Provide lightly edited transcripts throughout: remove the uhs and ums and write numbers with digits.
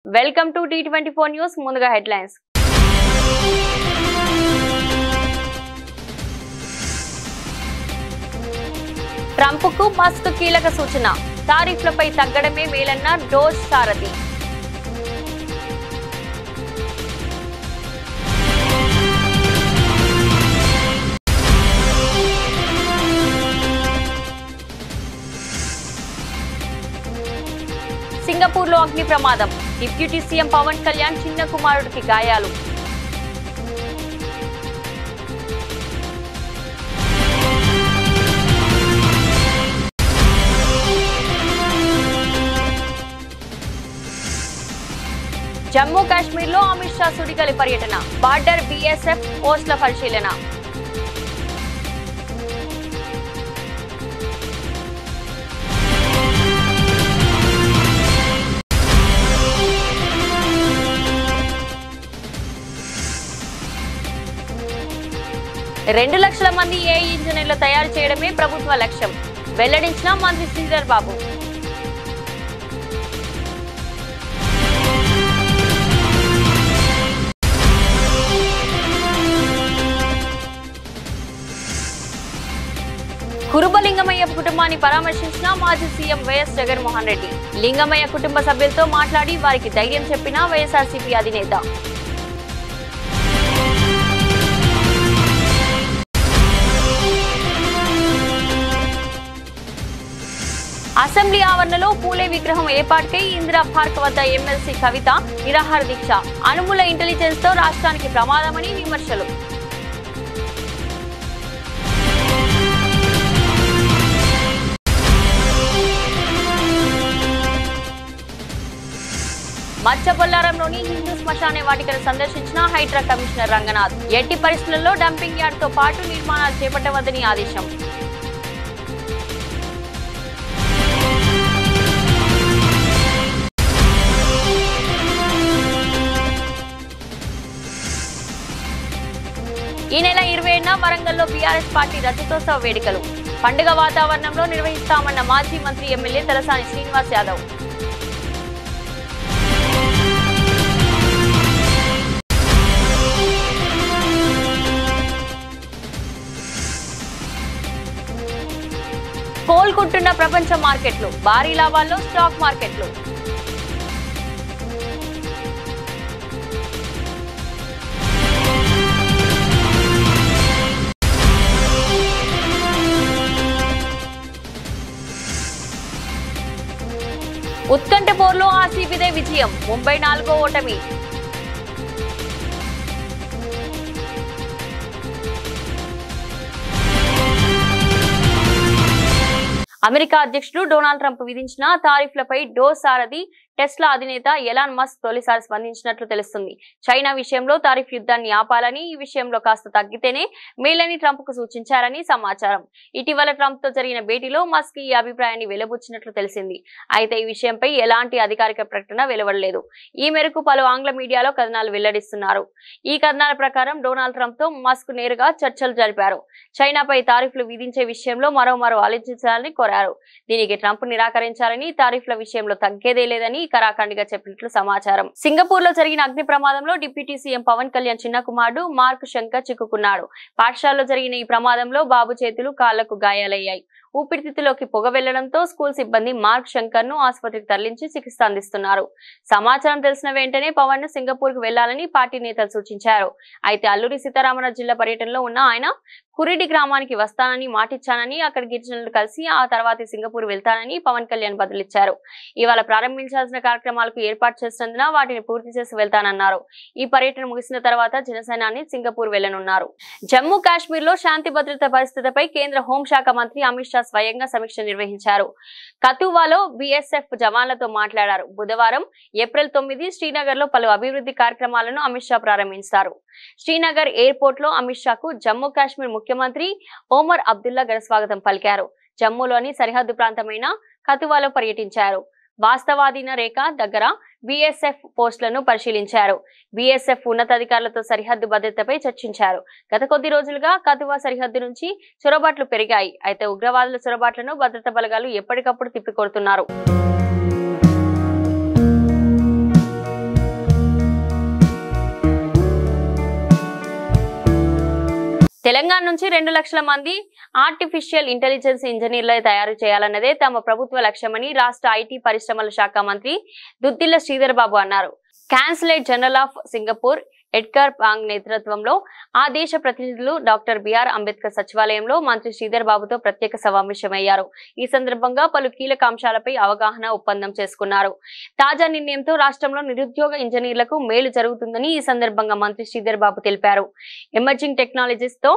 Welcome to T24 news. ముందుగా headlines. ట్రంప్కు Musk కీలక సూచన, టారిఫ్లపై తగ్గడమే మేలన్న డోజ్ సారథి. సింగపూర్లో అగ్ని ప్రమాదం, డిప్యూటీ సీఎం పవన్ కళ్యాణ్ చిన్న కుమారుడికి గాయాలు. జమ్మూ కాశ్మీర్లో అమిత్ షా సుడిగాలి పర్యటన, బార్డర్ బీఎస్ఎఫ్ పోస్టుల పరిశీలన. రెండు లక్షల మంది ఏఐ ఇంజనీర్లు తయారు చేయడమే ప్రభుత్వ లక్ష్యం, వెల్లడించిన మంత్రి శ్రీధర్ బాబు. కురుబ లింగమయ్య కుటుంబాన్ని పరామర్శించిన మాజీ సీఎం వైఎస్ జగన్మోహన్ రెడ్డి. లింగమయ్య కుటుంబ సభ్యులతో మాట్లాడి వారికి ధైర్యం చెప్పిన వైఎస్ఆర్సీపీ అధినేత. అసెంబ్లీ ఆవరణలో పూలే విగ్రహం ఏర్పాటుకై ఇందిరా పార్క్ వద్ద ఎమ్మెల్సీ కవిత నిరాహార దీక్ష. అనుముల ఇంటెలిజెన్స్ తో రాష్ట్రానికి ప్రమాదమని విమర్శలు. మచ్చబొల్లారంలోని హిందూ శ్మశాన వాటికను సందర్శించిన హైడ్రా కమిషనర్ రంగనాథ్. ఎట్టి పరిస్థితుల్లో డంపింగ్ యార్డ్ తో పాటు నిర్మాణాలు చేపట్టవద్దని ఆదేశం. ఈ నెల 27న వరంగల్లో బీఆర్ఎస్ పార్టీ రజతోత్సవ వేడుకలు. పండుగ వాతావరణంలో నిర్వహిస్తామన్న మాజీ మంత్రి ఎమ్మెల్యే తలసాని శ్రీనివాస్ యాదవ్. కోలుకుంటున్న ప్రపంచ మార్కెట్లు, భారీ లాభాల్లో స్టాక్ మార్కెట్లు. ఉత్కంఠ పోర్లో ఆర్సీబీదే విజయం, ముంబై 4వ ఓటమి. అమెరికా అధ్యక్షుడు డొనాల్డ్ ట్రంప్ విధించిన తారీఫ్లపై డోజ్ సారథి టెస్లా అధినేత ఎలాన్ మస్క్ తొలిసారి స్పందించినట్లు తెలుస్తుంది. చైనా విషయంలో తారీఫ్ యుద్ధాన్ని ఆపాలని, ఈ విషయంలో కాస్త తగ్గితేనే మేలని ట్రంప్ కు సూచించారని సమాచారం. ఇటీవల ట్రంప్ తో జరిగిన భేటీలో మస్క్ ఈ అభిప్రాయాన్ని వెలుబుచ్చినట్లు తెలిసింది. అయితే ఈ విషయంపై ఎలాంటి అధికారిక ప్రకటన వెలువడలేదు. ఈ మేరకు పలు ఆంగ్ల మీడియాలో కథనాలు వెల్లడిస్తున్నారు. ఈ కథనాల ప్రకారం డొనాల్డ్ ట్రంప్ తో మస్క్ నేరుగా చర్చలు జరిపారు. చైనాపై తారీఫ్లు విధించే విషయంలో మరో ఆలోచించాలని కోరారు. దీనికి ట్రంప్ నిరాకరించారని, తారీఫ్ల విషయంలో తగ్గేదే లేదని కరాఖండిగా చెప్పినట్లు సమాచారం. సింగపూర్ లో జరిగిన అగ్ని ప్రమాదంలో డిప్యూటీ సీఎం పవన్ కళ్యాణ్ చిన్న కుమారుడు మార్క్ శంకర్ చిక్కుకున్నాడు. పాఠశాలలో జరిగిన ఈ ప్రమాదంలో బాబు చేతులు, కాళ్లకు గాయాలయ్యాయి. ఊపిరితిత్తులోకి పొగ వెళ్లడంతో స్కూల్ సిబ్బంది మార్క్ శంకర్ ను ఆసుపత్రికి తరలించి చికిత్స అందిస్తున్నారు. సమాచారం తెలిసిన వెంటనే పవన్ ను సింగపూర్ కు వెళ్లాలని పార్టీ నేతలు సూచించారు. అయితే అల్లూరి సీతారామరాజు జిల్లా పర్యటనలో ఉన్న ఆయన కురిడి గ్రామానికి వస్తానని మాటిచ్చానని, అక్కడ గిరిజనులు కలిసి ఆ తర్వాత సింగపూర్ వెళ్తానని పవన్ కళ్యాణ్ బదులిచ్చారు. ఇవాళ ప్రారంభించాల్సిన కార్యక్రమాలకు ఏర్పాటు చేస్తున్నందున వాటిని పూర్తి చేసి వెళ్తానన్నారు. ఈ పర్యటన ముగిసిన తర్వాత జనసేనాని సింగపూర్ వెళ్లనున్నారు. జమ్మూ కాశ్మీర్ లో శాంతి భద్రత పరిస్థితిపై కేంద్ర హోంశాఖ మంత్రి అమిత్ షా స్వయంగా సమీక్ష నిర్వహించారు. కతువాలో బీఎస్ఎఫ్ జవాన్లతో మాట్లాడారు. బుధవారం ఏప్రిల్ 9 శ్రీనగర్ లో పలు అభివృద్ధి కార్యక్రమాలను అమిత్ షా ప్రారంభించారు. శ్రీనగర్ ఎయిర్పోర్ట్ లో అమిత్ షాకు జమ్మూ కాశ్మీర్ ముఖ్యమంత్రి ఒమర్ అబ్దుల్లా ఘన స్వాగతం పలికారు. జమ్మూలోని సరిహద్దు ప్రాంతమైన కతువాలో పర్యటించారు. వాస్తవాధీన రేఖ దగ్గర బీఎస్ఎఫ్ పోస్టులను పరిశీలించారు. బీఎస్ఎఫ్ ఉన్నతాధికారులతో సరిహద్దు భద్రతపై చర్చించారు. గత కొద్ది రోజులుగా కతువా సరిహద్దు నుంచి చొరబాట్లు పెరిగాయి. అయితే ఉగ్రవాదుల చొరబాట్లను భద్రతా బలగాలు ఎప్పటికప్పుడు తిప్పికొడుతున్నారు. తెలంగాణ నుంచి 2 లక్షల మంది ఆర్టిఫిషియల్ ఇంటెలిజెన్స్ ఇంజనీర్లు తయారు చేయాలన్నదే తమ ప్రభుత్వ లక్ష్యమని రాష్ట్ర ఐటీ పరిశ్రమల శాఖ మంత్రి దుద్దిల్ల శ్రీధర్ బాబు అన్నారు. Consulate general of Singapore Edgar Pang నేతృత్వంలో ఆ దేశ ప్రతినిధులు డాక్టర్ బిఆర్ అంబేద్కర్ సచివాలయంలో మంత్రి శ్రీధర్ బాబుతో ప్రత్యేక సమావేశమయ్యారు. ఈ సందర్భంగా పలు కీలక అంశాలపై అవగాహన ఒప్పందం చేసుకున్నారు. తాజా నిర్ణయంతో రాష్ట్రంలో నిరుద్యోగ ఇంజనీర్లకు మేలు జరుగుతుందని ఈ సందర్భంగా మంత్రి శ్రీధర్ బాబు తెలిపారు. ఎమర్జింగ్ టెక్నాలజీస్ తో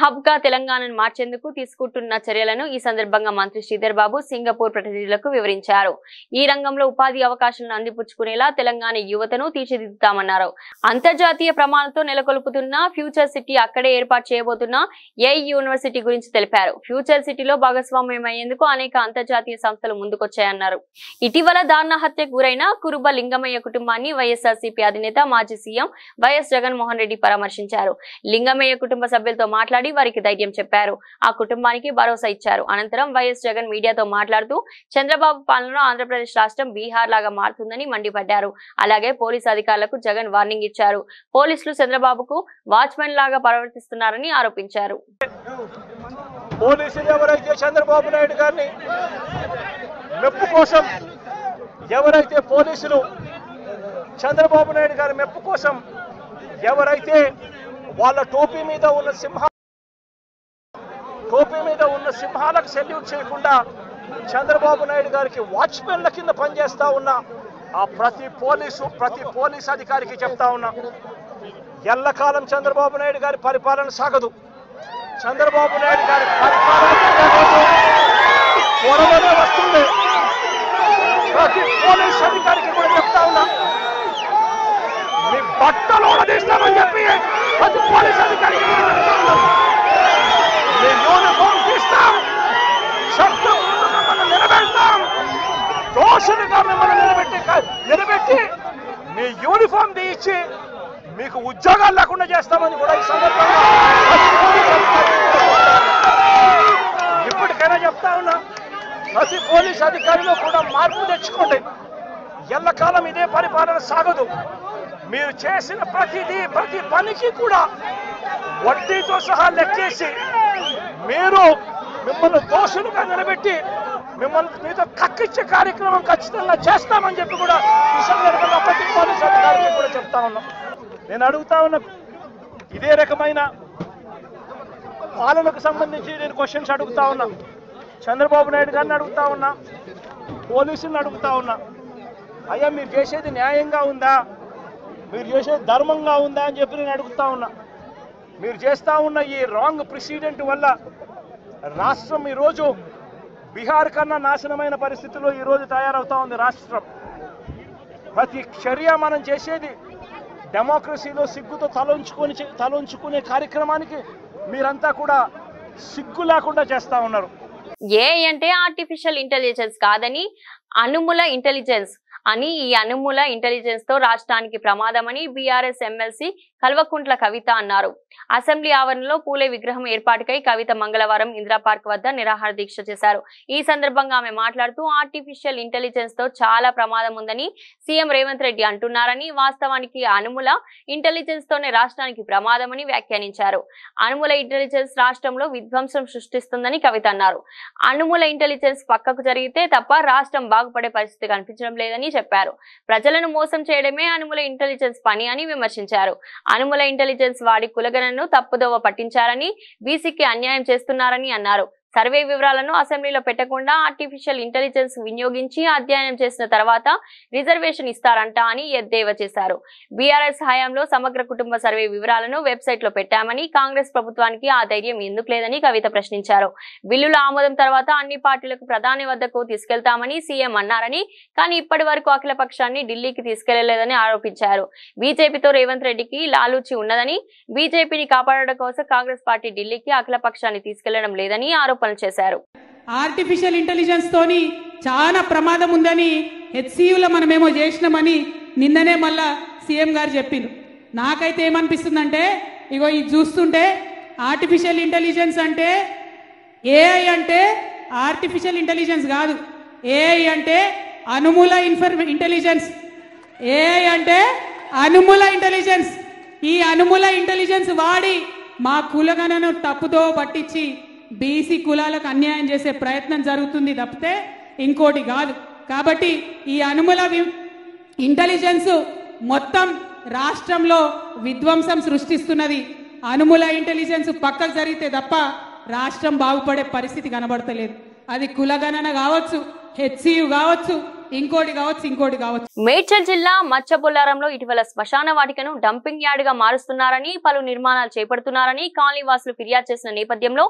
హబ్ గా తెలంగాణను మార్చేందుకు తీసుకుంటున్న చర్యలను ఈ సందర్భంగా మంత్రి శ్రీధర్ బాబు సింగపూర్ ప్రతినిధులకు వివరించారు. ఈ రంగంలో ఉపాధి అవకాశాలను అందిపుచ్చుకునేలా తెలంగాణ యువతను తీర్చిదిద్దుతామన్నారు. అంతర్జాతీయ ప్రమాణాలతో నెలకొల్పుతున్న ఫ్యూచర్ సిటీ అక్కడే ఏర్పాటు చేయబోతున్న ఏఐ యూనివర్సిటీ గురించి తెలిపారు. ఫ్యూచర్ సిటీలో భాగస్వామ్యమయ్యేందుకు అనేక అంతర్జాతీయ సంస్థలు ముందుకొచ్చాయన్నారు. ఇటీవల దారుణ హత్యకు గురైన కురుబ లింగమయ్య కుటుంబాన్ని వైఎస్ఆర్సీపీ అధినేత మాజీ సీఎం వైఎస్ జగన్మోహన్ రెడ్డి పరామర్శించారు. లింగమయ్య కుటుంబ సభ్యులతో మాట్లాడి వారికి ధైర్యం చెప్పారు. ఆ కుటుంబానికి భరోసా ఇచ్చారు. అనంతరం వైఎస్ జగన్ మీడియాతో మాట్లాడుతూ చంద్రబాబు పాలనలో ఆంధ్రప్రదేశ్ రాష్ట్రం బీహార్ లాగా మారుతుందని మండిపడ్డారు. అలాగే పోలీసు అధికారులకు జగన్ వార్నింగ్ ఇచ్చారు. పోలీసులు చంద్రబాబుకు వాచ్మెన్ లాగా ప్రవర్తిస్తున్నారని ఆరోపించారు. పోలీసులు ఎవరైతే చంద్రబాబు నాయుడు గారిని మెప్పు కోసం ఎవరైతే పోలీసులు చంద్రబాబు నాయుడు గారి మెప్పు కోసం ఎవరైతే వాళ్ళ టోపీ మీద ఉన్న సింహాలకు సెల్యూట్ చేయకుండా చంద్రబాబు నాయుడు గారికి వాచ్మెన్ల కింద పనిచేస్తా ఉన్న ఆ ప్రతి పోలీస్ అధికారికి చెప్తా ఉన్నా, ఎల్లకాలం చంద్రబాబు నాయుడు గారి పరిపాలన సాగదు. చంద్రబాబు నాయుడు గారి పరిపాలన త్వరలోనే వస్తుంది. ప్రతి పోలీస్ అధికారికి కూడా చెప్తా ఉన్నా, మీ బట్టలు తీస్తామని చెప్పి ప్రతి పోలీస్ అధికారికి మీ యూనిఫామ్ తీస్తాం, చట్టం మిమ్మల్ని నిలబెడతాం, దోషులుగా మిమ్మల్ని నిలబెట్టి మీ యూనిఫామ్ తీయించి మీకు ఉద్యోగాలు లేకుండా చేస్తామని కూడా ఈ సందర్భంగా ఇప్పటికైనా చెప్తా ఉన్నా, ప్రతి పోలీస్ అధికారిలో కూడా మార్పు తెచ్చుకోండి. ఎల్లకాలం ఇదే పరిపాలన సాగదు. మీరు చేసిన ప్రతి పనికి కూడా వడ్డీతో సహా లెక్కేసి మిమ్మల్ని దోషులుగా నిలబెట్టి మీతో కక్కిచ్చే కార్యక్రమం ఖచ్చితంగా చేస్తామని చెప్పి కూడా ఈ సందర్భంగా ప్రతి పోలీస్ అధికారికి కూడా చెప్తా ఉన్నాం. నేను అడుగుతా ఉన్నా, ఇదే రకమైన పాలనకు సంబంధించి నేను క్వశ్చన్స్ అడుగుతా ఉన్నా. చంద్రబాబు నాయుడు గారిని అడుగుతా ఉన్నా, పోలీసులను అడుగుతా ఉన్నా, అయ్యా మీరు చేసేది న్యాయంగా ఉందా, మీరు చేసేది ధర్మంగా ఉందా అని చెప్పి నేను అడుగుతా ఉన్నా. మీరు చేస్తా ఉన్న ఈ రాంగ్ ప్రెసిడెంట్ వల్ల రాష్ట్రం ఈరోజు బీహార్ కన్నా నాశనమైన పరిస్థితుల్లో ఈరోజు తయారవుతా ఉంది. రాష్ట్రం ప్రతి చర్య మనం చేసేది డెమోక్రసీలో సిగ్గుతో తలొంచుకునే కార్యక్రమానికి మీరంతా కూడా సిగ్గు లేకుండా చేస్తా ఉన్నారు. ఏఐ అంటే ఆర్టిఫిషియల్ ఇంటెలిజెన్స్ కాదని అనుముల ఇంటెలిజెన్స్ అని, ఈ అనుముల ఇంటెలిజెన్స్ తో రాష్ట్రానికి ప్రమాదమని బీఆర్ఎస్ ఎమ్మెల్సీ కల్వకుంట్ల కవిత అన్నారు. అసెంబ్లీ ఆవరణలో పూలే విగ్రహం ఏర్పాటుకై కవిత మంగళవారం ఇందిరా పార్క్ వద్ద నిరాహార దీక్ష చేశారు. ఈ సందర్భంగా ఆమె మాట్లాడుతూ ఆర్టిఫిషియల్ ఇంటెలిజెన్స్ తో చాలా ప్రమాదం ఉందని సీఎం రేవంత్ రెడ్డి అంటున్నారని, వాస్తవానికి అనుముల ఇంటెలిజెన్స్ తోనే రాష్ట్రానికి ప్రమాదమని వ్యాఖ్యానించారు. అనుముల ఇంటెలిజెన్స్ రాష్ట్రంలో విధ్వంసం సృష్టిస్తుందని కవిత అన్నారు. అనుముల ఇంటెలిజెన్స్ పక్కకు జరిగితే తప్ప రాష్ట్రం బాగుపడే పరిస్థితి కనిపించడం లేదని చెప్పారు. ప్రజలను మోసం చేయడమే అనుముల ఇంటెలిజెన్స్ పని అని విమర్శించారు. అనుముల ఇంటెలిజెన్స్ వాడి కులగణను తప్పుదోవ పట్టించారని, బీసీకి అన్యాయం చేస్తున్నారని అన్నారు. సర్వే వివరాలను అసెంబ్లీలో పెట్టకుండా ఆర్టిఫిషియల్ ఇంటెలిజెన్స్ వినియోగించి అధ్యయనం చేసిన తర్వాత రిజర్వేషన్ ఇస్తారంట అని ఎద్దేవా చేశారు. బీఆర్ఎస్ హయాంలో సమగ్ర కుటుంబ సర్వే వివరాలను వెబ్సైట్ లో పెట్టామని, కాంగ్రెస్ ప్రభుత్వానికి ఆ ధైర్యం ఎందుకు లేదని కవిత ప్రశ్నించారు. బిల్లుల ఆమోదం తర్వాత అన్ని పార్టీలకు ప్రధాని వద్దకు తీసుకెళ్తామని సీఎం అన్నారని, కానీ ఇప్పటి వరకు అఖిల పక్షాన్ని ఢిల్లీకి తీసుకెళ్లలేదని ఆరోపించారు. బీజేపీతో రేవంత్ రెడ్డికి లాలూచి ఉన్నదని, బీజేపీని కాపాడడం కోసం కాంగ్రెస్ పార్టీ ఢిల్లీకి అఖిల పక్షాన్ని తీసుకెళ్లడం లేదని ఆరోపణలు చేశారు. ఆర్టిఫిషియల్ ఇంటెలిజెన్స్ తోని చాలా ప్రమాదం ఉందని హెచ్సియులో మనమేమో చేసినామని నిన్ననే మళ్ళా సీఎం గారు చెప్పిండ్రు. నాకైతే ఏమనిపిస్తుందంటే, ఇగో ఇది చూస్తుంటే ఆర్టిఫిషియల్ ఇంటెలిజెన్స్ అంటే ఏఐ అంటే ఆర్టిఫిషియల్ ఇంటెలిజెన్స్ కాదు, ఏఐ అంటే అనుమూల ఇంటెలిజెన్స్. ఏఐ అంటే అనుమూల ఇంటెలిజెన్స్. ఈ అనుమూల ఇంటెలిజెన్స్ వాడి మా కులగణను తప్పుదో పట్టించి బీసీ కులాలకు అన్యాయం చేసే ప్రయత్నం జరుగుతుంది తప్పితే ఇంకోటి కాదు. కాబట్టి ఈ అనుముల ఇంటెలిజెన్స్ మొత్తం రాష్ట్రంలో విధ్వంసం సృష్టిస్తున్నది. అనుముల ఇంటెలిజెన్స్ పక్కకు జరిగితే తప్ప రాష్ట్రం బాగుపడే పరిస్థితి కనబడతలేదు. అది కులగణన కావచ్చు, హెచ్సియు కావచ్చు, ఇంకోటి కావచ్చు. మేడ్చల్ జిల్లా మచ్చబొల్లారంలో ఇటీవల శ్మశాన వాటికను డంపింగ్ యార్డ్ గా మారుస్తున్నారని, పలు నిర్మాణాలు చేపడుతున్నారని కాలనీ వాసులు ఫిర్యాదు చేసిన నేపథ్యంలో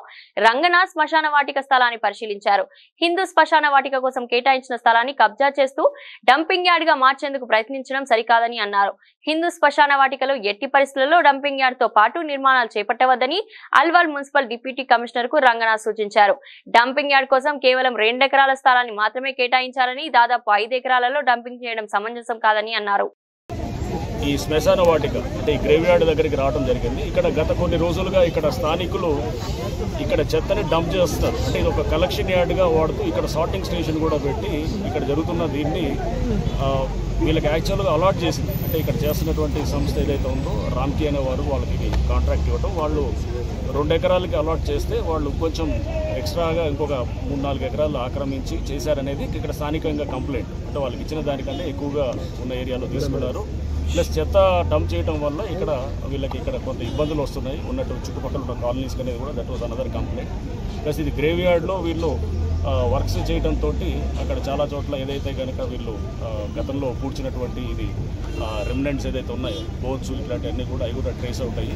రంగనాథ్ శ్మశాన వాటిక స్థలాన్ని పరిశీలించారు. హిందూ శ్మశాన వాటిక కోసం కేటాయించిన స్థలాన్ని కబ్జా చేస్తూ డంపింగ్ యార్డ్ గా మార్చేందుకు ప్రయత్నించడం సరికాదని అన్నారు. హిందూ శ్మశాన వాటికలో ఎట్టి పరిస్థితుల్లో డంపింగ్ యార్డ్ తో పాటు నిర్మాణాలు చేపట్టవద్దని అల్వాల్ మున్సిపల్ డిప్యూటీ కమిషనర్ కు రంగనాథ్ సూచించారు. డంపింగ్ యార్డ్ కోసం కేవలం 2 ఎకరాల స్థలాన్ని మాత్రమే కేటాయించాలని, దాదాపు 5 ఎకరాలలో డంపింగ్ చేయడం సమంజసం కాదని అన్నారు. ఈ శ్మశాన వాటిక అంటే ఈ గ్రేవ్ యార్డ్ దగ్గరికి రావడం జరిగింది. ఇక్కడ గత కొన్ని రోజులుగా ఇక్కడ స్థానికులు ఇక్కడ చెత్తని డంప్ చేస్తారు. అంటే ఇది ఒక కలెక్షన్ యార్డ్గా వాడుతూ ఇక్కడ సార్టింగ్ స్టేషన్ కూడా పెట్టి ఇక్కడ జరుగుతున్న దీన్ని వీళ్ళకి యాక్చువల్గా అలాట్ చేసింది. అంటే ఇక్కడ చేస్తున్నటువంటి సంస్థ ఏదైతే ఉందో రామ్కి అనే వారు వాళ్ళకి కాంట్రాక్ట్ ఇవ్వడం, వాళ్ళు 2 ఎకరాలకి అలాట్ చేస్తే వాళ్ళు కొంచెం ఎక్స్ట్రాగా ఇంకొక 3-4 ఎకరాలు ఆక్రమించి చేశారనేది ఇక్కడ స్థానికంగా కంప్లైంట్. అంటే వాళ్ళకి ఇచ్చిన దానికంటే ఎక్కువగా ఉన్న ఏరియాలో తీసుకున్నారు. ప్లస్ చెత్త డంప్ చేయడం వల్ల ఇక్కడ వీళ్ళకి ఇక్కడ కొంత ఇబ్బందులు వస్తున్నాయి ఉన్నట్టు చుట్టుపక్కల ఉన్న కాలనీస్ అనేది కూడా. That was another complaint. Plus ఇది గ్రేవ్ యార్డ్లో వీళ్ళు వర్క్స్ చేయడంతో అక్కడ చాలా చోట్ల ఏదైతే కనుక వీళ్ళు గతంలో పూడ్చినటువంటి ఇది రెమినెంట్స్ ఏదైతే ఉన్నాయో బోన్స్ ఇట్లాంటివన్నీ కూడా అవి కూడా ట్రేస్ అవుట్ అయ్యి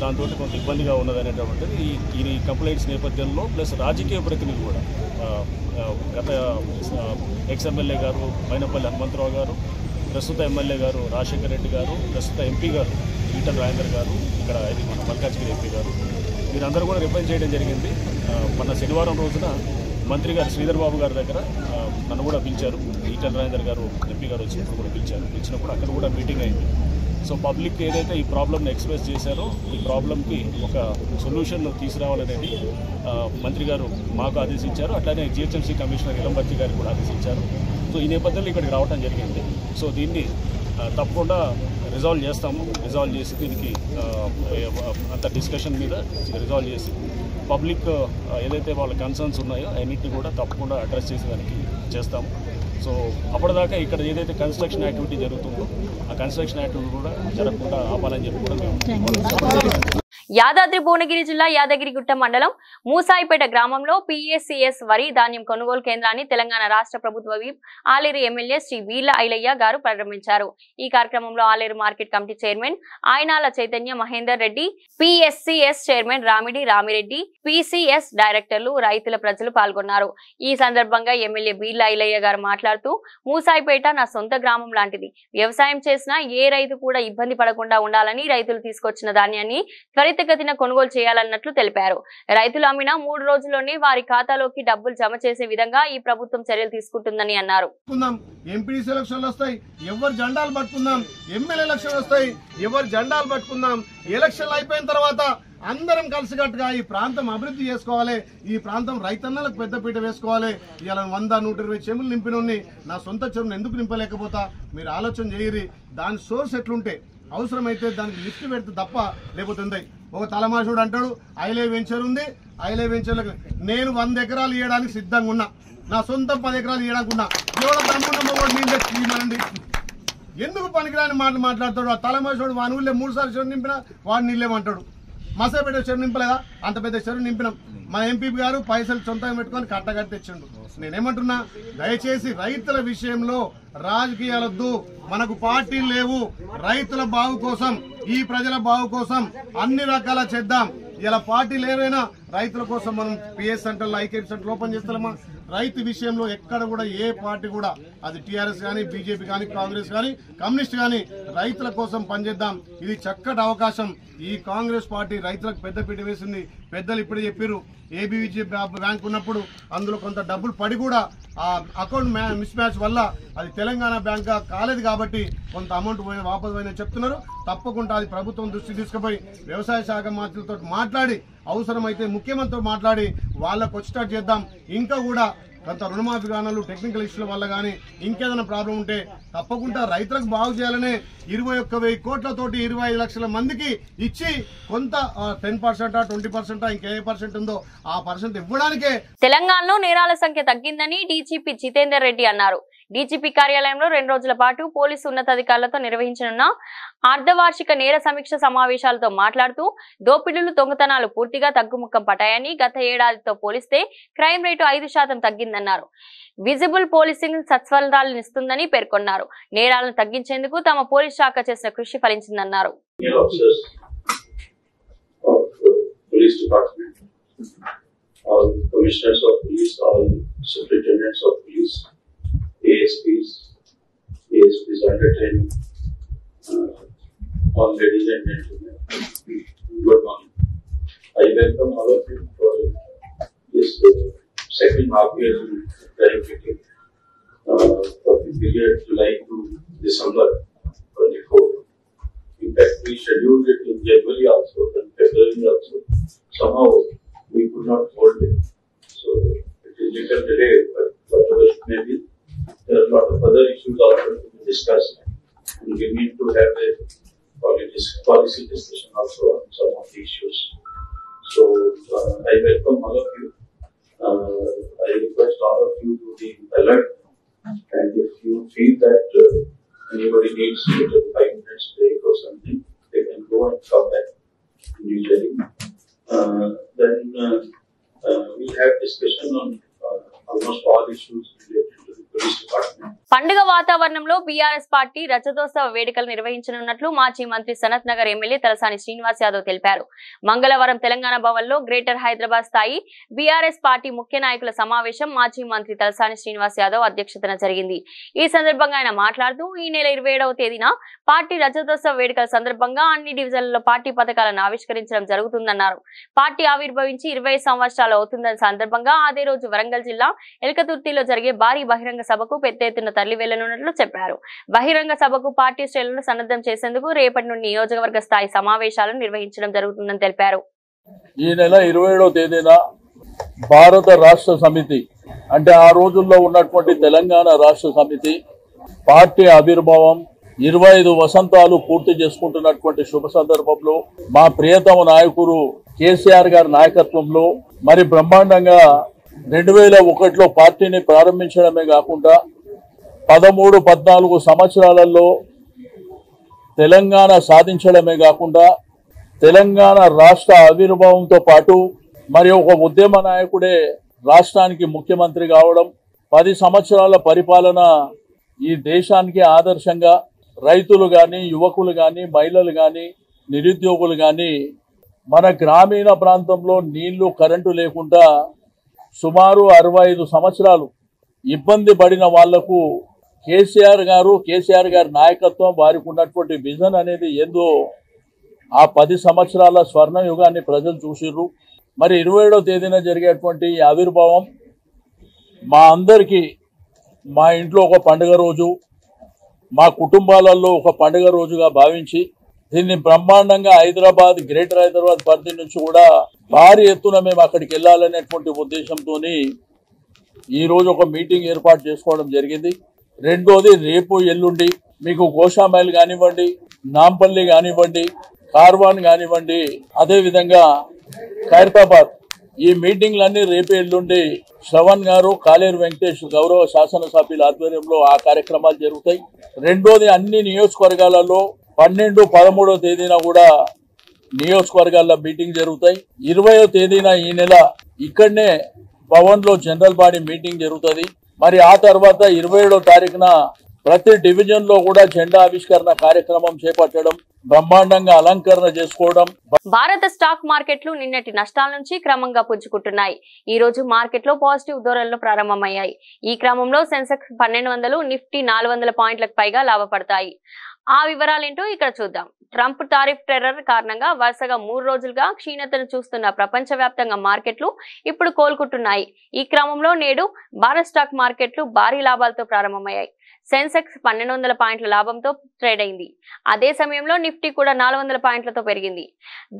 దాంతో కొంత ఇబ్బందిగా ఉన్నదనేటువంటిది ఈ కంప్లైంట్స్ నేపథ్యంలో. ప్లస్ రాజకీయ ప్రతినిధి కూడా గత ఎక్స్-ఎమ్మెల్యే గారు మైనపల్లి హనుమంతరావు గారు, ప్రస్తుత ఎమ్మెల్యే గారు రాజశేఖర్ రెడ్డి గారు, ప్రస్తుత ఎంపీ గారు ఈటల రాజేందర్ గారు, ఇక్కడ ఇది మన మల్కాజ్గిరి ఎంపీ గారు, వీరందరూ కూడా రిప్రజెంట్ చేయడం జరిగింది. మన శనివారం రోజున మంత్రి గారు శ్రీధర్ బాబు గారి దగ్గర నన్ను కూడా పిలిచారు. ఈటల రాజేందర్ గారు ఎంపీ గారు వచ్చినప్పుడు కూడా పిలిచినప్పుడు అక్కడ కూడా మీటింగ్ అయింది. సో పబ్లిక్ ఏదైతే ఈ ప్రాబ్లమ్ని ఎక్స్ప్రెస్ చేశారో ఈ ప్రాబ్లంకి ఒక సొల్యూషన్ తీసుకురావాలనేది మంత్రి గారు మాకు ఆదేశించారు. అట్లానే జిహెచ్ఎంసీ కమిషనర్ ఇలంబర్తి గారికి కూడా ఆదేశించారు. సో ఈ నేపథ్యంలో ఇక్కడికి రావడం జరిగింది. సో దీన్ని తప్పకుండా రిజాల్వ్ చేస్తాము. రిజాల్వ్ చేసి దీనికి అంత డిస్కషన్ మీద రిజాల్వ్ చేసి పబ్లిక్ ఏదైతే వాళ్ళ కన్సర్న్స్ ఉన్నాయో అన్నింటినీ కూడా తప్పకుండా అడ్రస్ చేసేదానికి చేస్తాము. సో అప్పటిదాకా ఇక్కడ ఏదైతే కన్స్ట్రక్షన్ యాక్టివిటీ జరుగుతుందో ఆ కన్స్ట్రక్షన్ యాక్టివిటీ కూడా జరగకుండా ఆపాలని చెప్పి కూడా మేము. యాదాద్రి భువనగిరి జిల్లా యాదగిరిగుట్ట మండలం మూసాయిపేట గ్రామంలో పిఎస్సిఎస్ వరి ధాన్యం కొనుగోలు కేంద్రాన్ని తెలంగాణ రాష్ట్ర ప్రభుత్వ విప్ ఆలేరు ఎమ్మెల్యే శ్రీ వీర్ల ఐలయ్య గారు ప్రారంభించారు. ఈ కార్యక్రమంలో Aler market committee chairman Ayanala Chaitanya Mahender Reddy, PSCS chairman Ramidi Ramireddy, PCS డైరెక్టర్లు, రైతుల ప్రజలు పాల్గొన్నారు. ఈ సందర్భంగా ఎమ్మెల్యే వీర్ల ఐలయ్య గారు మాట్లాడుతూ, మూసాయిపేట నా సొంత గ్రామం లాంటిది. వ్యవసాయం చేసినా ఏ రైతు కూడా ఇబ్బంది పడకుండా ఉండాలని రైతులు తీసుకొచ్చిన ధాన్యాన్ని త్వరితగతిన కొనుగోలు చేయాలన్నట్లు తెలిపారు. రైతులు అమ్మిన 3 రోజుల్లోనే వారి ఖాతాలోకి డబ్బులు జమ చేసే విధంగా ఈ ప్రభుత్వం చర్యలు తీసుకుంటుందని అన్నారు. ఎంపీడీసీ ఎలక్షన్లు వస్తాయి, ఎవరు జెండాలు పట్టుకుందాం. ఎమ్మెల్యే ఎలక్షన్లు వస్తాయి, ఎవరు జెండాలు పట్టుకుందాం. ఎలక్షన్లు అయిపోయిన తర్వాత అందరం కలిసికట్టుగా ఈ ప్రాంతం అభివృద్ధి చేసుకోవాలి. ఈ ప్రాంతం రైతన్నలకు పెద్దపీట వేసుకోవాలి. ఇలా 100-120 చెరువులు నింపినోని నా సొంత చెరువును ఎందుకు నింపలేకపోతా? మీరు ఆలోచన చేయరి. దాని సోర్స్ ఎట్లుంటే అవసరమైతే దానికి లిఫ్ట్ పెడితే తప్ప లేకపోతుంది. ఒక తలమాషుడు అంటాడు ఐలే వెంచర్ ఉంది, ఐలే వెంచర్లకు నేను 100 ఎకరాలు ఇవ్వడానికి సిద్ధంగా ఉన్నా. నా సొంతం 10 ఎకరాలు ఇవ్వడానికి ఉన్నా. ఎవరో తమ్ముడు ఎందుకు పనికిరాని మాటలు మాట్లాడతాడు? ఆ తలమాషుడు వాని ఊళ్ళో 3 సార్లు చెరువు నింపినా వాడు నిల్లేమంటాడు. మసాపేట చెరువు నింపలేదా? అంత పెద్ద చెరువు నింపినాం. మా ఎంపీ గారు పైసలు సొంతంగా పెట్టుకొని కట్టగట్టి తెచ్చిండు. నేనేమంటున్నా, దయచేసి రైతుల విషయంలో రాజకీయాలొద్దు. మనకు పార్టీలు లేవు. రైతుల బాగు కోసం, ఈ ప్రజల బాగు కోసం అన్ని రకాల చేద్దాం. ఇలా పార్టీలు ఏవైనా రైతుల కోసం మనం పిఎస్ సెంటర్లో, ఐకేపీ సెంటర్ ఓపెన్ చేస్తామా? రైతు విషయంలో ఎక్కడ కూడా ఏ పార్టీ కూడా, అది టీఆర్ఎస్ కానీ, బీజేపీ కానీ, కాంగ్రెస్ కానీ, కమ్యూనిస్ట్ కానీ, రైతుల కోసం పనిచేద్దాం. ఇది చక్కటి అవకాశం. ఈ కాంగ్రెస్ పార్టీ రైతులకు పెద్దపీట వేసింది. పెద్దలు ఇప్పుడే చెప్పారు, ఏబీవీజీ బ్యాంక్ ఉన్నప్పుడు అందులో కొంత డబ్బులు పడి కూడా ఆ అకౌంట్ మిస్ మ్యాచ్ వల్ల అది తెలంగాణ బ్యాంక్ కాలేదు కాబట్టి కొంత అమౌంట్ వాపసు పోయిన చెప్తున్నారు. తప్పకుండా అది ప్రభుత్వం దృష్టి తీసుకుపోయి వ్యవసాయ శాఖ మంత్రులతో మాట్లాడి, అవసరమైతే ముఖ్యమంత్రితో మాట్లాడి వాళ్ళకు వచ్చేటట్టు చేద్దాం. ఇంకా కూడా కొంత రుణమాఫీ కానాలు టెక్నికల్ ఇష్యూల వల్ల కానీ ఇంకేదైనా ప్రాబ్లం ఉంటే తప్పకుండా రైతులకు బాగు చేయాలనే 21,000 కోట్లతోటి 25 లక్షల మందికి ఇచ్చి కొంత 10% 20% ఇంకే % ఉందో ఆ % ఇవ్వడానికే. తెలంగాణలో నేరాల సంఖ్య తగ్గిందని డీజీపీ జితేందర్ రెడ్డి అన్నారు. డీజీపీ కార్యాలయంలో 2 రోజుల పాటు పోలీసు ఉన్నతాధికారులతో నిర్వహించనున్న అర్ధవార్షిక నేర సమీక్ష సమావేశాలతో మాట్లాడుతూ దోపిడీలు దొంగతనాలు పూర్తిగా తగ్గుముఖం పట్టాయని, గత ఏడాదితో పోలిస్తే క్రైమ్ రేటు 5% తగ్గిందన్నారు. విజిబుల్ పోలీసింగ్ సత్ఫలితాలనిస్తుందని పేర్కొన్నారు. నేరాలను తగ్గించేందుకు తమ పోలీస్ శాఖ చేసిన కృషి ఫలించిందన్నారు. ASPs under training, all ladies and gentlemen, good morning. I welcome all of you for this second half year verification for the period July to December 24. In fact, we scheduled it in January also and February also. Somehow we could not hold it, so it is little delayed, but whatever it may be. There are a lot of other issues also to be discussed, and we need to have a policy discussion also on some of the issues. So I welcome all of you. I request all of you to be alert, and if you feel that anybody needs a 5 minutes break or something, they can go and come back immediately. Then we'll have discussion on almost all issues related to the police department. పండుగ వాతావరణంలో BRS party రజతోత్సవ వేడుకలు నిర్వహించనున్నట్లు మాజీ మంత్రి Sanath Nagar MLA Talasani Srinivas Yadav తెలిపారు. మంగళవారం తెలంగాణ భవన్ లో greater Hyderabad స్థాయి బీఆర్ఎస్ పార్టీ ముఖ్య నాయకుల సమావేశం మాజీ మంత్రి తలసాని శ్రీనివాస్ యాదవ్ అధ్యక్షతన జరిగింది. ఈ సందర్భంగా ఆయన మాట్లాడుతూ ఈ నెల 27వ తేదీన పార్టీ రజతోత్సవ వేడుకల సందర్భంగా అన్ని డివిజన్లలో పార్టీ పథకాలను ఆవిష్కరించడం జరుగుతుందన్నారు. పార్టీ ఆవిర్భవించి 20 సంవత్సరాలు అవుతుందన్న సందర్భంగా అదే రోజు వరంగల్ జిల్లా ఎల్కతుర్తిలో జరిగే భారీ బహిరంగ సభకు పెద్ద ఎత్తున తరలి వెళ్లనున్నట్లు చెప్పారు. బహిరంగ సభకు పార్టీ శ్రేణులను సన్నద్ధం చేసేందుకు రేపటి నుండి నియోజకవర్గ స్థాయి సమావేశాలను నిర్వహించడం జరుగుతుందని తెలిపారు. ఈ నెల 27వ తేదీన భారత రాష్ట్ర సమితి అంటే ఆ రోజుల్లో ఉన్నటువంటి తెలంగాణ రాష్ట్ర సమితి పార్టీ ఆవిర్భావం 25 వసంతాలు పూర్తి చేసుకుంటున్నటువంటి శుభ సందర్భంలో మా ప్రియతమ నాయకుడు కేసీఆర్ గారి నాయకత్వంలో మరి బ్రహ్మాండంగా 2001లో పార్టీని ప్రారంభించడమే కాకుండా 13-14 సంవత్సరాలలో తెలంగాణ సాధించడమే కాకుండా తెలంగాణ రాష్ట్ర ఆవిర్భావంతో పాటు మరి ఒక ఉద్యమ నాయకుడే రాష్ట్రానికి ముఖ్యమంత్రి కావడం, 10 సంవత్సరాల పరిపాలన ఈ దేశానికి ఆదర్శంగా రైతులు కానీ, యువకులు కానీ, మహిళలు కానీ, నిరుద్యోగులు కానీ మన గ్రామీణ ప్రాంతంలో నీళ్లు, కరెంటు లేకుండా సుమారు 65 సంవత్సరాలు ఇబ్బంది పడిన వాళ్లకు కేసీఆర్ గారి నాయకత్వం, వారికి ఉన్నటువంటి విజన్ అనేది ఏందో ఆ 10 సంవత్సరాల స్వర్ణ యుగాన్ని ప్రజలు చూసిర్రు. మరి 27వ తేదీన జరిగేటువంటి ఆవిర్భావం మా అందరికీ మా ఇంట్లో ఒక పండుగ రోజు, మా కుటుంబాలలో ఒక పండుగ రోజుగా భావించి దీన్ని బ్రహ్మాండంగా గ్రేటర్ హైదరాబాద్ పరిధి నుంచి కూడా భారీ ఎత్తున మేము అక్కడికి వెళ్ళాలనేటువంటి ఉద్దేశంతో ఈ రోజు ఒక మీటింగ్ ఏర్పాటు చేసుకోవడం జరిగింది. రెండోది రేపు ఎల్లుండి మీకు గోషామైల్ కానివ్వండి, నాంపల్లి కానివ్వండి, కార్వాన్ కానివ్వండి, అదేవిధంగా ఖైరతాబాద్ ఈ మీటింగ్లన్నీ రేపు ఎల్లుండి శ్రవణ్ గారు, కాలేరు వెంకటేష్ గౌరవ శాసనసభ్యుల ఆధ్వర్యంలో ఆ కార్యక్రమాలు జరుగుతాయి. రెండోది అన్ని నియోజకవర్గాలలో 12, 13వ తేదీన కూడా నియోజకవర్గాల్లో మీటింగ్ జరుగుతాయి. 20వ తేదీన ఈ నెల ఇక్కడనే భవన్ లో జనరల్ బాడీ మీటింగ్ జరుగుతుంది. మరి ఆ తర్వాత 27వ తారీఖున ప్రతి డివిజన్ లో కూడా జెండా ఆవిష్కరణ కార్యక్రమం చేపట్టడం, బ్రహ్మాండంగా అలంకరణ చేసుకోవడం. భారత స్టాక్ మార్కెట్లు నిన్నటి నష్టాల నుంచి క్రమంగా పుంజుకుంటున్నాయి. ఈ రోజు మార్కెట్ లో పాజిటివ్ ధోరణులు ప్రారంభమయ్యాయి. ఈ క్రమంలో సెన్సెక్స్ 1200, నిఫ్టీ 400 పాయింట్లకు పైగా లాభపడతాయి. ఆ వివరాలేంటో ఇక్కడ చూద్దాం. ట్రంప్ టారిఫ్ టెర్రర్ కారణంగా వరుసగా 3 రోజులుగా క్షీణతను చూస్తున్న ప్రపంచవ్యాప్తంగా మార్కెట్లు ఇప్పుడు కోలుకుంటున్నాయి. ఈ క్రమంలో నేడు భారత స్టాక్ మార్కెట్లు భారీ లాభాలతో ప్రారంభమయ్యాయి. సెన్సెక్స్ 1200 పాయింట్ల లాభంతో ట్రేడ్ అయింది. అదే సమయంలో నిఫ్టీ కూడా 400 పాయింట్లతో పెరిగింది.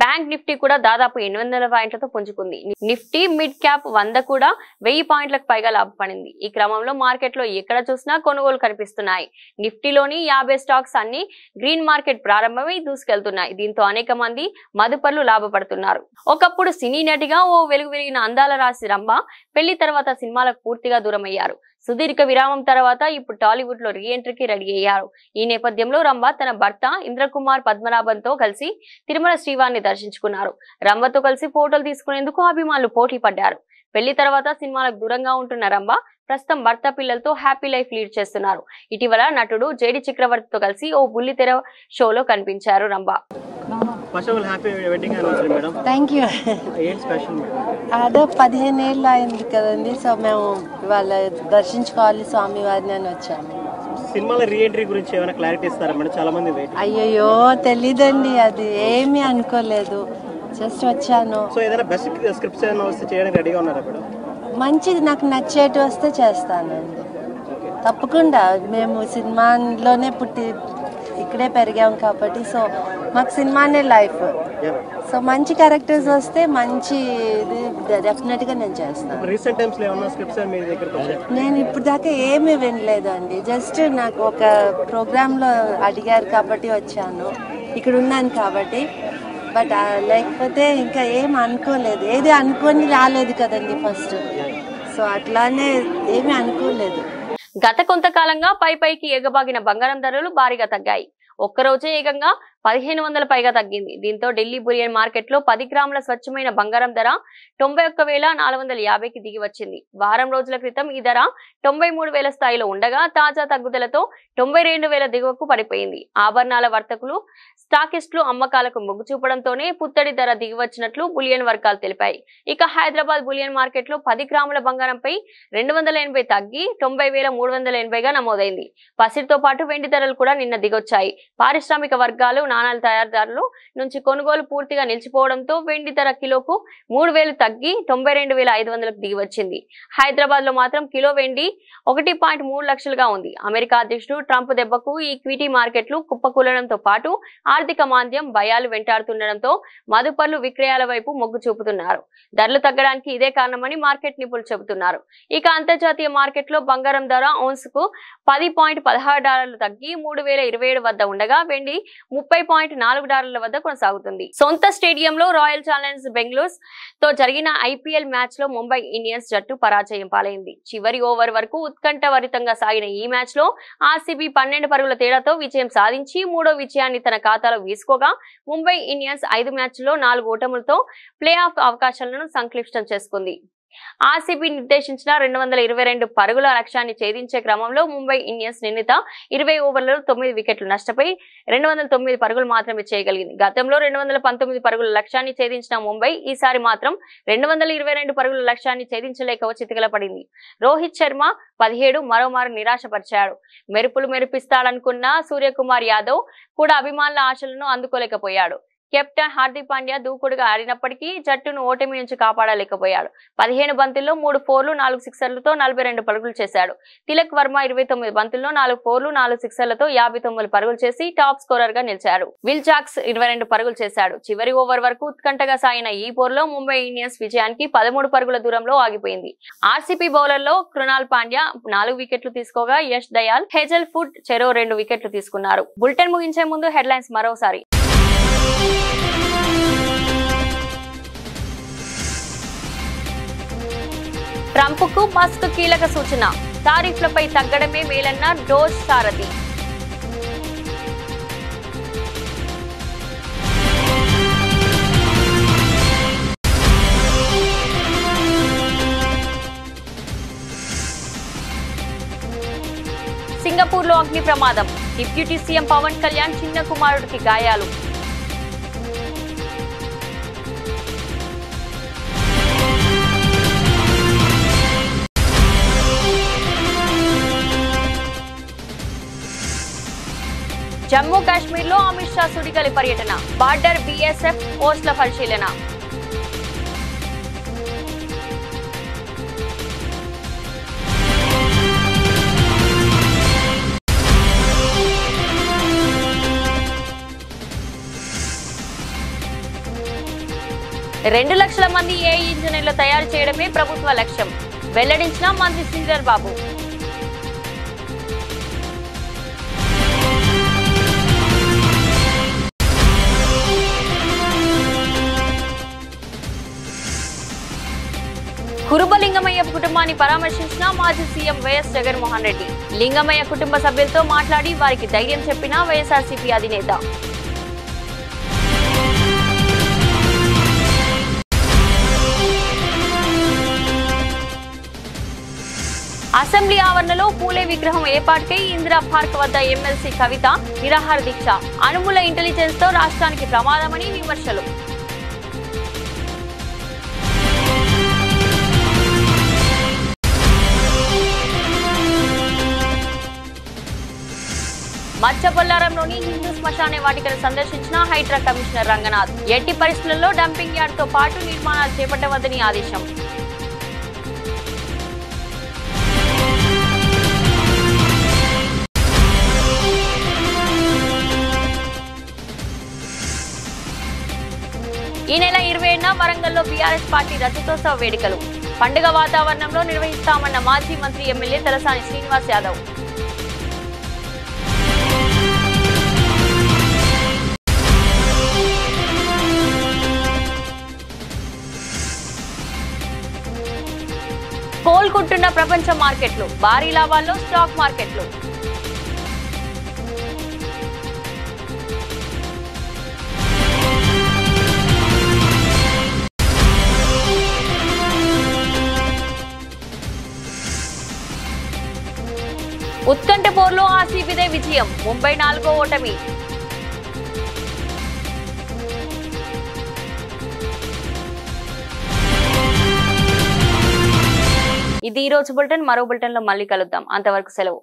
బ్యాంక్ నిఫ్టీ కూడా దాదాపు 800 పాయింట్లతో పుంజుకుంది. నిఫ్టీ మిడ్ క్యాప్ 100 కూడా 1000 పాయింట్లకు పైగా లాభపడింది. ఈ క్రమంలో మార్కెట్లో ఎక్కడ చూసినా కొనుగోలు కనిపిస్తున్నాయి. నిఫ్టీలోని 50 స్టాక్స్ అన్ని గ్రీన్ మార్కెట్ ప్రారంభమై దూసుకెళ్తున్నాయి. దీంతో అనేక మంది మదుపర్లు లాభపడుతున్నారు. ఒకప్పుడు సినీ నటిగా ఓ వెలుగువిరిగిన అందాల రాశి రంభ పెళ్లి తర్వాత సినిమాలకు పూర్తిగా దూరమయ్యారు. సుదీర్ఘ విరామం తర్వాత ఇప్పుడు టాలీవుడ్ లో రీఎంట్రీకి రెడీ అయ్యారు. ఈ నేపథ్యంలో రంభ తన భర్త ఇంద్రకుమార్ పద్మనాభంతో కలిసి తిరుమల శ్రీవారిని దర్శించుకున్నారు. రంభతో కలిసి ఫోటోలు తీసుకునేందుకు అభిమానులు పోటీ పడ్డారు. పెళ్లి తర్వాత సినిమాలకు దూరంగా ఉంటున్న రంభ ప్రస్తుతం భర్త పిల్లలతో హ్యాపీ లైఫ్ లీడ్ చేస్తున్నారు. ఇటీవల నటుడు జేడి చక్రవర్తితో కలిసి ఓ బుల్లితెర షోలో కనిపించారు రంభ. Thank you. అదే 15 ఏళ్ళు అయింది కదండి. సో మేము వాళ్ళ దర్శించుకోవాలి స్వామి వారిని అని వచ్చాము. సినిమాల రీఎంట్రీ గురించి ఏమైనా క్లారిటీ ఇస్తారా మేడం? చాలా మంది అయ్యో తెలీదండి, అది ఏమీ అనుకోలేదు, జస్ట్ వచ్చాను. సో ఏదైనా బెస్ట్ స్క్రిప్ట్స్ ఏమైనా వస్తే చేయడానికి రెడీగా ఉన్నారా మేడం? మంచిది, నాకు నచ్చేటి వస్తే చేస్తానండి తప్పకుండా. మేము సినిమాలోనే పుట్టి ఇక్కడే పెరిగాం కాబట్టి సో మాకు సినిమానే లైఫ్. సో మంచి క్యారెక్టర్స్ వస్తే మంచి డెఫినెట్ గా నేను చేస్తాను. రీసెంట్ టైమ్స్ లో ఏమన్నా స్క్రిప్ట్స్ మీ దగ్గరికి వచ్చాయా? నేను ఇప్పుడు దాకా ఏమీ వినలేదండి. జస్ట్ నాకు ఒక ప్రోగ్రామ్ లో అడిగారు కాబట్టి వచ్చాను, ఇక్కడ ఉన్నాను కాబట్టి. బట్ లేకపోతే ఇంకా ఏం అనుకోలేదు, ఏది అనుకొని రాలేదు కదండి ఫస్ట్. సో అట్లానే ఏమీ అనుకోలేదు. గత కొంతకాలంగా పైకి ఎగబాగిన బంగారం ధరలు భారీగా తగ్గాయి. ఒక్కరోజే ఏకంగా 1500 పైగా తగ్గింది. దీంతో ఢిల్లీ బులియన్ మార్కెట్ లో 10 గ్రాముల స్వచ్ఛమైన బంగారం ధర 91,450కి దిగి వచ్చింది. వారం రోజుల క్రితం ఈ ధర 93,000 స్థాయిలో ఉండగా తాజా తగ్గుదలతో 92,000 దిగువకు పడిపోయింది. ఆభరణాల వర్తకులు స్టాకిస్టులు అమ్మకాలకు మొగ్గు చూపడంతోనే పుత్తడి ధర దిగివచ్చినట్లు బులియన్ వర్గాలు తెలిపాయి. ఇక హైదరాబాద్ బులియన్ మార్కెట్ లో 10 గ్రాముల బంగారంపై 280 తగ్గి 90,380గా నమోదైంది. పసిడితో పాటు వెండి ధరలు కూడా నిన్న దిగొచ్చాయి. పారిశ్రామిక వర్గాలు నాణాల తయారీదారుల నుంచి కొనుగోలు పూర్తిగా నిలిచిపోవడంతో వెండి ధర కిలోకు 3,000 తగ్గి 92,500కు దిగి వచ్చింది. హైదరాబాద్ లో మాత్రం కిలో వెండి 1.3 లక్షలుగా ఉంది. అమెరికా అధ్యక్షుడు ట్రంప్ దెబ్బకు ఈ ఈక్విటీ మార్కెట్లు కుప్పకూలడంతో పాటు ఆర్థిక మాంద్యం భయాలు వెంటాడుతుండటంతో మదుపర్లు విక్రయాల వైపు మొగ్గు చూపుతున్నారు. ధరలు తగ్గడానికి ఇదే కారణమని మార్కెట్ నిపుణులు చెబుతున్నారు. ఇక అంతర్జాతీయ మార్కెట్ లో బంగారం ధర ఔన్స్ కు $10.16 తగ్గి 3,027 వద్ద ఉండగా వెండి $30.4 వద్ద కొనసాగుతుంది. సొంత స్టేడియంలో రాయల్ ఛాలెంజర్స్ బెంగళూరు తో జరిగిన ఐపీఎల్ మ్యాచ్ లో ముంబై ఇండియన్స్ జట్టు పరాజయం పాలైంది. చివరి ఓవర్ వరకు ఉత్కంఠభరితంగా సాగిన ఈ మ్యాచ్ లో ఆర్సీబీ 12 పరుగుల తేడాతో విజయం సాధించి 3వ విజయాన్ని తన ఖాతాలో వేసుకోగా ముంబై ఇండియన్స్ 5 మ్యాచ్ల్లో 4 ఓటములతో ప్లే ఆఫ్ అవకాశాలను సంక్లిష్టం చేసుకుంది. ఆర్సీబీ నిర్దేశించిన 222 పరుగుల లక్ష్యాన్ని ఛేదించే క్రమంలో ముంబై ఇండియన్స్ నిర్ణీత 20 ఓవర్లలో 9 వికెట్లు నష్టపోయి 209 పరుగులు మాత్రమే చేయగలిగింది. గతంలో 219 పరుగుల లక్ష్యాన్ని ఛేదించిన ముంబై ఈసారి మాత్రం 222 పరుగుల లక్ష్యాన్ని ఛేదించలేక చితికిలపడింది. రోహిత్ శర్మ 17 మరోమారు నిరాశపరిచాడు. మెరుపులు మెరిపిస్తాడనుకున్న సూర్యకుమార్ యాదవ్ కూడా అభిమానుల ఆశలను అందుకోలేకపోయాడు. కెప్టెన్ హార్దిక్ పాండ్యా దూకుడుగా ఆడినప్పటికీ జట్టును ఓటమి నుంచి కాపాడలేకపోయాడు. 15 బంతుల్లో 3 ఫోర్లు 4 సిక్సర్లతో 42 పరుగులు చేశాడు. తిలక్ వర్మ 29 బంతుల్లో 4 ఫోర్లు 4 సిక్సర్లతో 59 పరుగులు చేసి టాప్ స్కోరర్ గా నిలిచాడు. విల్ జాక్స్ 22 పరుగులు చేశాడు. చివరి ఓవర్ వరకు ఉత్కంఠగా సాగిన ఈ పోరులో ముంబై ఇండియన్స్ విజయానికి 13 పరుగుల దూరంలో ఆగిపోయింది. ఆర్సీబీ బౌలర్లో కృణాల్ పాండ్యా 4 వికెట్లు తీసుకోగా యష్ దయాల్, హేజల్ ఫుడ్ చెరో 2 వికెట్లు తీసుకున్నారు. బులెటిన్ ముగించే ముందు హెడ్లైన్స్ మరోసారి. ట్రంప్ కు మస్క్ కీలక సూచన, టారిఫ్లపై తగ్గడమే మేలన్న డోస్ సారథి. సింగపూర్ లో అగ్ని ప్రమాదం, డిప్యూటీ సీఎం పవన్ కళ్యాణ్ చిన్న కుమారుడికి గాయాలు. జమ్మూ కాశ్మీర్ లో అమిత్ షా సుడిగాలి పర్యటన, బార్డర్ బీఎస్ఎఫ్ పోస్టుల పరిశీలన. 2 లక్షల మంది ఏఐ ఇంజనీర్లు తయారు చేయడమే ప్రభుత్వ లక్ష్యం వెల్లడించిన మంత్రి శ్రీధర్ బాబు. కురుబ లింగమయ్య కుటుంబాన్ని పరామర్శించిన మాజీ సీఎం వైఎస్ జగన్మోహన్ రెడ్డి. లింగమయ్య కుటుంబ సభ్యులతో మాట్లాడి వారికి ధైర్యం చెప్పిన వైఎస్ఆర్సీపీ అధినేత. అసెంబ్లీ ఆవరణలో పూలే విగ్రహం ఏర్పాటుకై ఇందిరా పార్క్ వద్ద ఎమ్మెల్సీ కవిత నిరాహార దీక్ష. అనుమూల ఇంటెలిజెన్స్ తో రాష్ట్రానికి ప్రమాదమని విమర్శలు. మచ్చబొల్లారంలోని హిందూ శ్మశాన వాటికను సందర్శించిన హైడ్రా కమిషనర్ రంగనాథ్. ఎట్టి పరిస్థితుల్లో డంపింగ్ యార్డ్ తో పాటు నిర్మాణాలు చేపట్టవద్దని ఆదేశం. ఈ నెల 27న వరంగల్లో బీఆర్ఎస్ పార్టీ రజతోత్సవ వేడుకలు. పండుగ వాతావరణంలో నిర్వహిస్తామన్న మాజీ మంత్రి ఎమ్మెల్యే తలసాని శ్రీనివాస్ యాదవ్. కోలుకుంటున్న ప్రపంచ మార్కెట్లు, భారీ లాభాల్లో స్టాక్ మార్కెట్లు. ఉత్కంఠ పోర్లో ఆర్సీబీదే విజయం, ముంబై 4వ ఓటమి. ఇది ఈ రోజు బులెటిన్. మరో బులెటిన్ లో మళ్ళీ కలుద్దాం. అంతవరకు సెలవు.